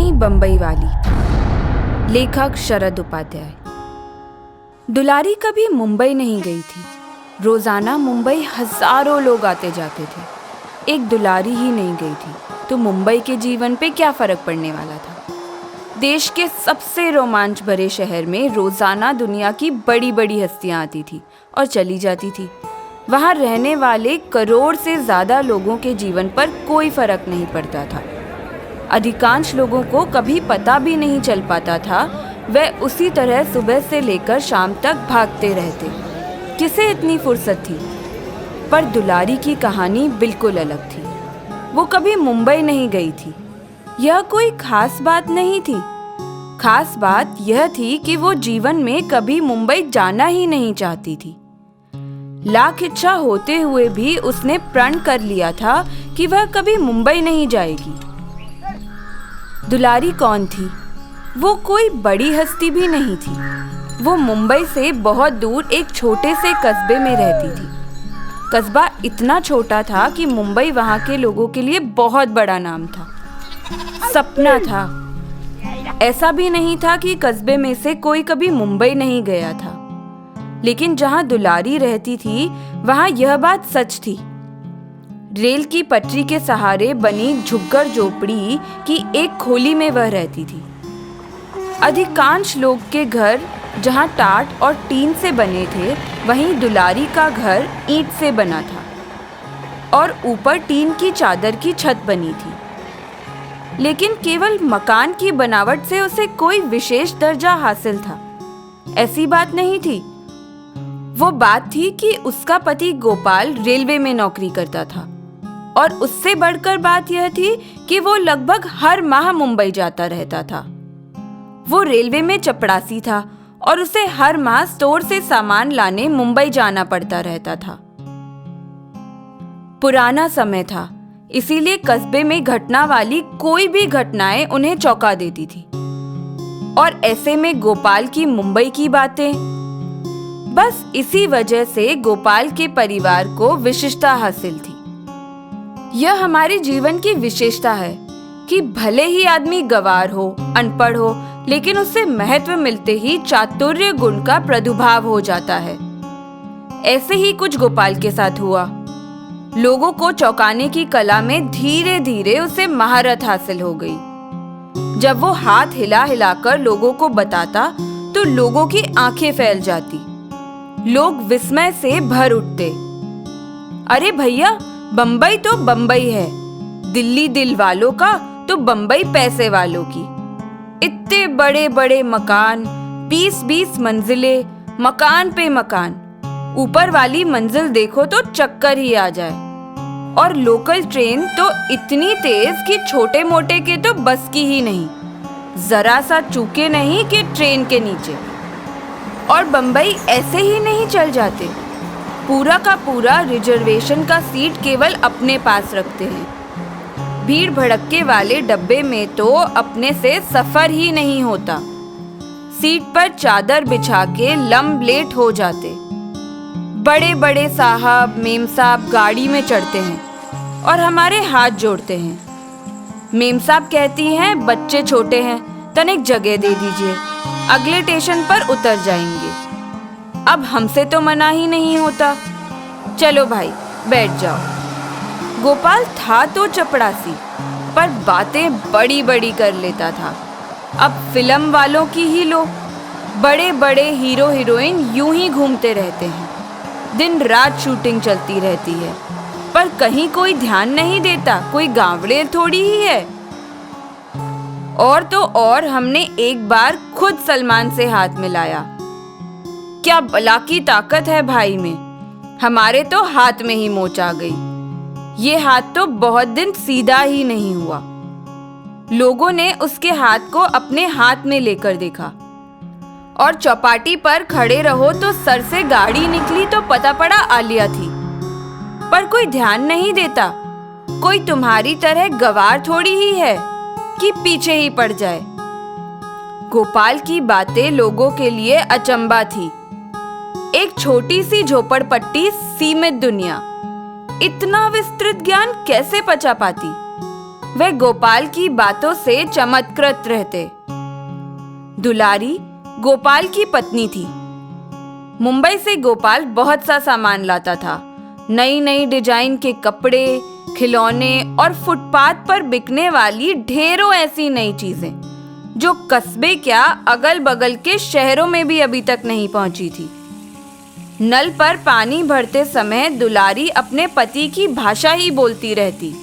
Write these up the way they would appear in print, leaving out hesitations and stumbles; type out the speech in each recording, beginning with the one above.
कहानी बम्बई वाली। लेखक शरद उपाध्याय। दुलारी कभी मुंबई नहीं गई थी। रोजाना मुंबई हजारों लोग आते जाते थे। एक दुलारी ही नहीं गई थी तो मुंबई के जीवन पे क्या फर्क पड़ने वाला था। देश के सबसे रोमांच भरे शहर में रोजाना दुनिया की बड़ी बड़ी हस्तियां आती थी और चली जाती थी। वहाँ रहने वाले करोड़ से ज़्यादा लोगों के जीवन पर कोई फर्क नहीं पड़ता था। अधिकांश लोगों को कभी पता भी नहीं चल पाता था वह उसी तरह सुबह से लेकर शाम तक भागते रहते। किसे इतनी फुर्सत थी। पर दुलारी की कहानी बिल्कुल अलग थी। वो कभी मुंबई नहीं गई थी। यह कोई खास बात नहीं थी। खास बात यह थी कि वो जीवन में कभी मुंबई जाना ही नहीं चाहती थी। लाख इच्छा होते हुए भी उसने प्रण कर लिया था कि वह कभी मुंबई नहीं जाएगी। दुलारी कौन थी? वो कोई बड़ी हस्ती भी नहीं थी। वो मुंबई से बहुत दूर एक छोटे से कस्बे में रहती थी। कस्बा इतना छोटा था कि मुंबई वहाँ के लोगों के लिए बहुत बड़ा नाम था, सपना था। ऐसा भी नहीं था कि कस्बे में से कोई कभी मुंबई नहीं गया था। लेकिन जहाँ दुलारी रहती थी वहाँ यह बात सच थी। रेल की पटरी के सहारे बनी झुग्गर झोपड़ी की एक खोली में वह रहती थी। अधिकांश लोग के घर जहाँ टाट और टीन से बने थे, वहीं दुलारी का घर ईंट से बना था और ऊपर टीन की चादर की छत बनी थी। लेकिन केवल मकान की बनावट से उसे कोई विशेष दर्जा हासिल था, ऐसी बात नहीं थी। वो बात थी कि उसका पति गोपाल रेलवे में नौकरी करता था और उससे बढ़कर बात यह थी कि वो लगभग हर माह मुंबई जाता रहता था। वो रेलवे में चपरासी था और उसे हर माह स्टोर से सामान लाने मुंबई जाना पड़ता रहता था। पुराना समय था, इसीलिए कस्बे में घटना वाली कोई भी घटनाएं उन्हें चौंका देती थी। और ऐसे में गोपाल की मुंबई की बातें, बस इसी वजह से गोपाल के परिवार को विशिष्टता हासिल थी। यह हमारे जीवन की विशेषता है कि भले ही आदमी गंवार हो, अनपढ़ हो, लेकिन उससे महत्व मिलते ही चातुर्य गुण का प्रादुर्भाव हो जाता है। ऐसे ही कुछ गोपाल के साथ हुआ। लोगों को चौंकाने की कला में धीरे धीरे उसे महारत हासिल हो गई। जब वो हाथ हिला हिलाकर लोगों को बताता तो लोगों की आंखें फैल जाती। लोग विस्मय से भर उठते। अरे भैया, बम्बई तो बम्बई है। दिल्ली दिल वालों का तो बम्बई पैसे वालों की। इतने बड़े बड़े मकान, 20-20 मंजिलें, मकान पे मकान। ऊपर वाली मंजिल देखो तो चक्कर ही आ जाए। और लोकल ट्रेन तो इतनी तेज कि छोटे मोटे के तो बस की ही नहीं, जरा सा चूके नहीं कि ट्रेन के नीचे। और बम्बई ऐसे ही नहीं चल जाते। पूरा का पूरा रिजर्वेशन का सीट केवल अपने पास रखते हैं। भीड़ भड़के वाले डब्बे में तो अपने से सफर ही नहीं होता। सीट पर चादर बिछा के लंब लेट हो जाते। बड़े बड़े साहब मेम साहब गाड़ी में चढ़ते हैं और हमारे हाथ जोड़ते हैं। मेम साहब कहती हैं, बच्चे छोटे हैं, तनिक जगह दे दीजिए, अगले स्टेशन पर उतर जाएंगे। अब हमसे तो मना ही नहीं होता। चलो भाई, बैठ जाओ। गोपाल था तो चपड़ासी, पर बातें बड़ी बड़ी कर लेता था। अब फिल्म वालों की ही लो, बड़े बड़े हीरो हीरोइन यूं ही घूमते रहते हैं। दिन रात शूटिंग चलती रहती है, पर कहीं कोई ध्यान नहीं देता। कोई गांवड़े थोड़ी ही है। और तो और हमने एक बार खुद सलमान से हाथ मिलाया। क्या बला की ताकत है भाई में। हमारे तो हाथ में ही मोच आ गई। ये हाथ तो बहुत दिन सीधा ही नहीं हुआ। लोगों ने उसके हाथ को अपने हाथ में लेकर देखा और चौपाटी पर खड़े रहो तो सर से गाड़ी निकली तो पता पड़ा आलिया थी। पर कोई ध्यान नहीं देता। कोई तुम्हारी तरह गंवार थोड़ी ही है कि पीछे ही पड़ जाए। गोपाल की बातें लोगों के लिए अचंबा थी। एक छोटी सी झोपड़पट्टी, सीमित दुनिया, इतना विस्तृत ज्ञान कैसे पचा पाती। वह गोपाल की बातों से चमत्कृत रहते। दुलारी गोपाल की पत्नी थी। मुंबई से गोपाल बहुत सा सामान लाता था। नई नई डिजाइन के कपड़े, खिलौने और फुटपाथ पर बिकने वाली ढेरों ऐसी नई चीजें जो कस्बे क्या अगल बगल के शहरों में भी अभी तक नहीं पहुंची थी। नल पर पानी भरते समय दुलारी अपने पति की भाषा ही बोलती रहती।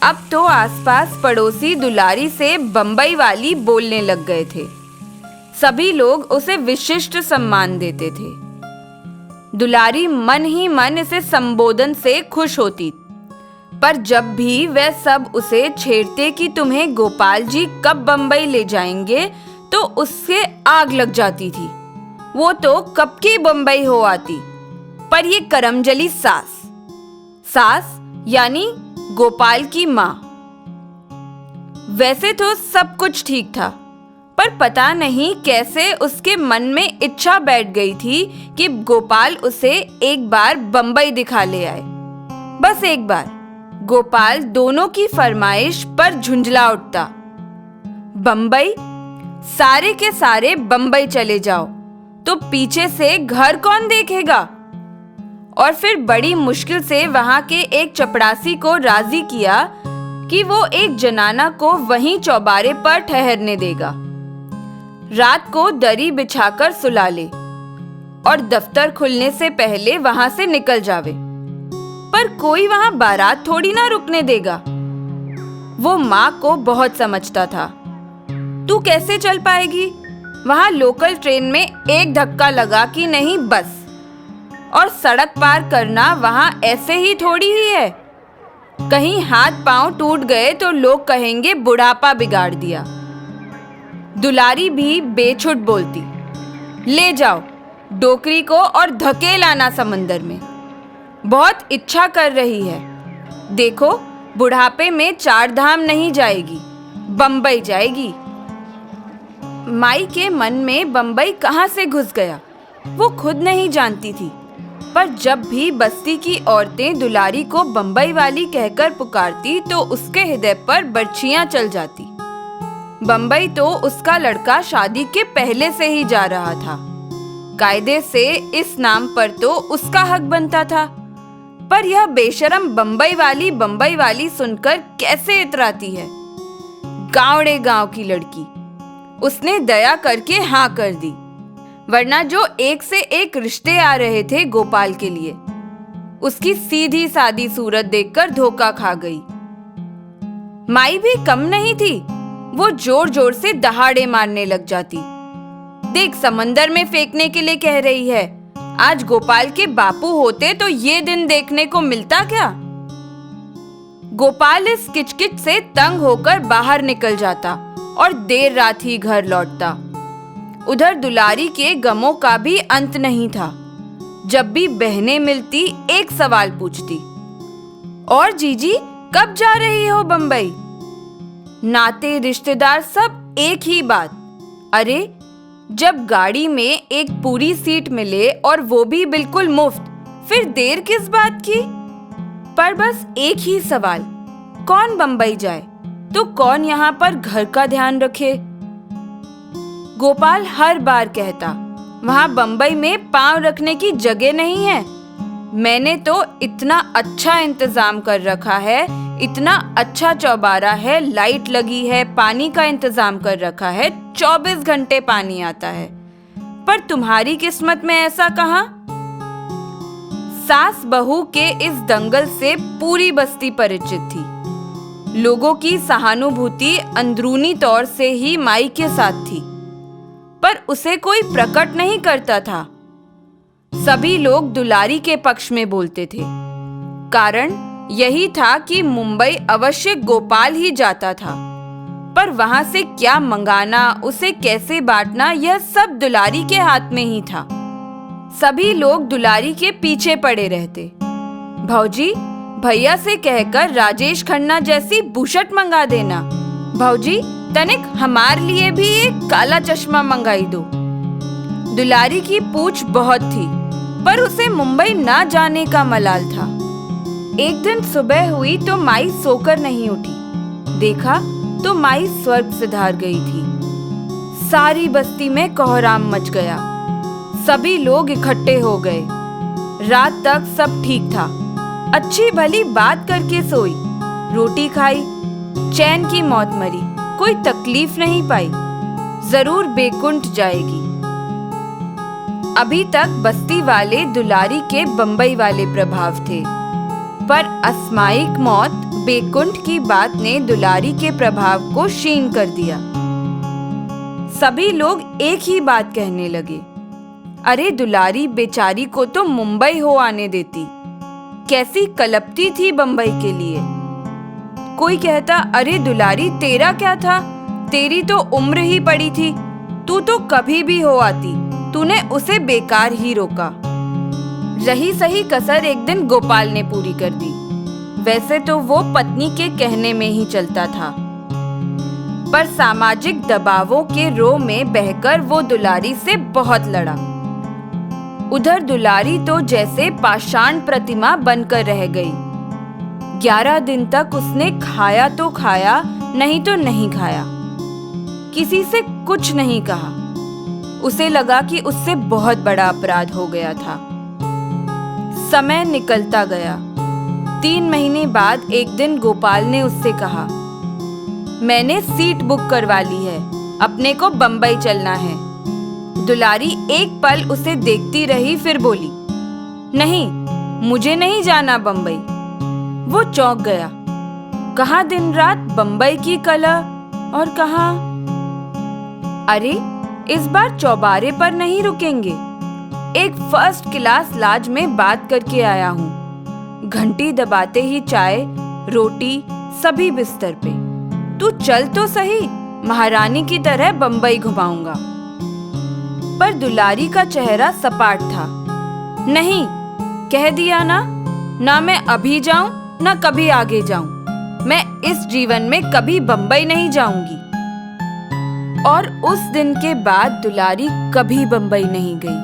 अब तो आसपास पड़ोसी दुलारी से बंबई वाली बोलने लग गए थे। सभी लोग उसे विशिष्ट सम्मान देते थे। दुलारी मन ही मन इसे संबोधन से खुश होती, पर जब भी वह सब उसे छेड़ते कि तुम्हें गोपाल जी कब बंबई ले जाएंगे, तो उससे आग लग जाती थी। वो तो कब की बंबई हो आती। पर ये करमजली सास यानी गोपाल की माँ। वैसे तो सब कुछ ठीक था, पर पता नहीं कैसे उसके मन में इच्छा बैठ गई थी कि गोपाल उसे एक बार बंबई दिखा ले आए। बस एक बार। गोपाल दोनों की फरमाइश पर झुंझला उठता। बंबई? सारे के सारे बंबई चले जाओ, तो पीछे से घर कौन देखेगा? और फिर बड़ी मुश्किल से वहां के एक चपरासी को राजी किया कि वो एक जनाना को वहीं चौबारे पर ठहरने देगा। रात को दरी बिछाकर सुला ले और दफ्तर खुलने से पहले वहां से निकल जावे। पर कोई वहां बारात थोड़ी ना रुकने देगा। वो माँ को बहुत समझता था। तू कैसे चल पाएगी? वहां लोकल ट्रेन में एक धक्का लगा कि नहीं बस। और सड़क पार करना वहां ऐसे ही थोड़ी ही है। कहीं हाथ पांव टूट गए तो लोग कहेंगे बुढ़ापा बिगाड़ दिया। दुलारी भी बेछुट बोलती, ले जाओ डोकरी को और धकेल आना समंदर में। बहुत इच्छा कर रही है। देखो, बुढ़ापे में 4 धाम नहीं जाएगी, बंबई जाएगी। माई के मन में बंबई कहाँ से घुस गया, वो खुद नहीं जानती थी। पर जब भी बस्ती की औरतें दुलारी को बंबई वाली कहकर पुकारती तो उसके हृदय पर बर्छियां चल जाती। बंबई तो उसका लड़का शादी के पहले से ही जा रहा था। कायदे से इस नाम पर तो उसका हक बनता था। पर यह बेशरम बंबई वाली सुनकर कैसे इतराती है। गावड़े गांव की लड़की। उसने दया करके हाँ कर दी, वरना जो एक से एक रिश्ते आ रहे थे गोपाल के लिए, उसकी सीधी सादी सूरत देखकर धोखा खा गई। माई भी कम नहीं थी। वो जोर जोर से दहाड़े मारने लग जाती। देख, समंदर में फेंकने के लिए कह रही है। आज गोपाल के बापू होते तो ये दिन देखने को मिलता क्या? गोपाल इस किचकिच से तंग होकर बाहर निकल जाता और देर रात ही घर लौटता। उधर दुलारी के गमों का भी अंत नहीं था। जब भी बहनें मिलती एक सवाल पूछती, और जीजी कब जा रही हो बंबई? नाते रिश्तेदार सब एक ही बात, अरे जब गाड़ी में एक पूरी सीट मिले और वो भी बिल्कुल मुफ्त, फिर देर किस बात की? पर बस एक ही सवाल, कौन बंबई जाए तो कौन यहाँ पर घर का ध्यान रखे? गोपाल हर बार कहता, वहां बंबई में पांव रखने की जगह नहीं है। मैंने तो इतना अच्छा इंतजाम कर रखा है, इतना अच्छा चौबारा है, लाइट लगी है, पानी का इंतजाम कर रखा है, 24 घंटे पानी आता है। पर तुम्हारी किस्मत में ऐसा कहाँ? सास बहू के इस दंगल से पूरी बस्ती परिचित थी। लोगों की सहानुभूति अंदरूनी तौर से ही माई के साथ थी, पर उसे कोई प्रकट नहीं करता था। सभी लोग दुलारी के पक्ष में बोलते थे। कारण यही था कि मुंबई अवश्य गोपाल ही जाता था, पर वहां से क्या मंगाना, उसे कैसे बांटना, यह सब दुलारी के हाथ में ही था। सभी लोग दुलारी के पीछे पड़े रहते। भौजी, भैया से कहकर राजेश खन्ना जैसी बुशट मंगा देना। भौजी, तनिक हमारे लिए भी एक काला चश्मा मंगाई दो। दुलारी की पूछ बहुत थी, पर उसे मुंबई ना जाने का मलाल था। एक दिन सुबह हुई तो माई सोकर नहीं उठी। देखा तो माई स्वर्ग सिधार गई थी। सारी बस्ती में कोहराम मच गया। सभी लोग इकट्ठे हो गए। रात तक सब ठीक था। अच्छी भली बात करके सोई, रोटी खाई, चैन की मौत मरी, कोई तकलीफ नहीं पाई। जरूर बेकुंठ जाएगी। अभी तक बस्ती वाले दुलारी के बंबई वाले प्रभाव थे, पर अस्माइक मौत बेकुंठ की बात ने दुलारी के प्रभाव को क्षीण कर दिया। सभी लोग एक ही बात कहने लगे, अरे दुलारी बेचारी को तो मुंबई हो आने देती, कैसी कलपती थी बंबई के लिए। कोई कहता, अरे दुलारी तेरा क्या था, तेरी तो उम्र ही पड़ी थी, तू तो कभी भी हो आती, तूने उसे बेकार ही रोका। रही सही कसर एक दिन गोपाल ने पूरी कर दी। वैसे तो वो पत्नी के कहने में ही चलता था, पर सामाजिक दबावों के रो में बहकर वो दुलारी से बहुत लड़ा। उधर दुलारी तो जैसे पाषाण प्रतिमा बनकर रह गई। 11 दिन तक उसने खाया तो खाया, नहीं तो नहीं खाया। किसी से कुछ नहीं कहा। उसे लगा कि उससे बहुत बड़ा अपराध हो गया था। समय निकलता गया। 3 महीने बाद एक दिन गोपाल ने उससे कहा, मैंने सीट बुक करवा ली है, अपने को बंबई चलना है। दुलारी एक पल उसे देखती रही, फिर बोली, नहीं, मुझे नहीं जाना बंबई। वो चौंक गया। कहाँ दिन रात बंबई की कलह और कहाँ, अरे इस बार चौबारे पर नहीं रुकेंगे। एक फर्स्ट क्लास लॉज में बात करके आया हूँ। घंटी दबाते ही चाय, रोटी, सभी बिस्तर पे। तू चल तो सही, महारानी की तरह बंबई घुमाऊंगा। पर दुलारी का चेहरा सपाट था। नहीं, कह दिया ना, ना मैं अभी जाऊं ना कभी आगे जाऊं। मैं इस जीवन में कभी बंबई नहीं जाऊंगी। और उस दिन के बाद दुलारी कभी बंबई नहीं गई।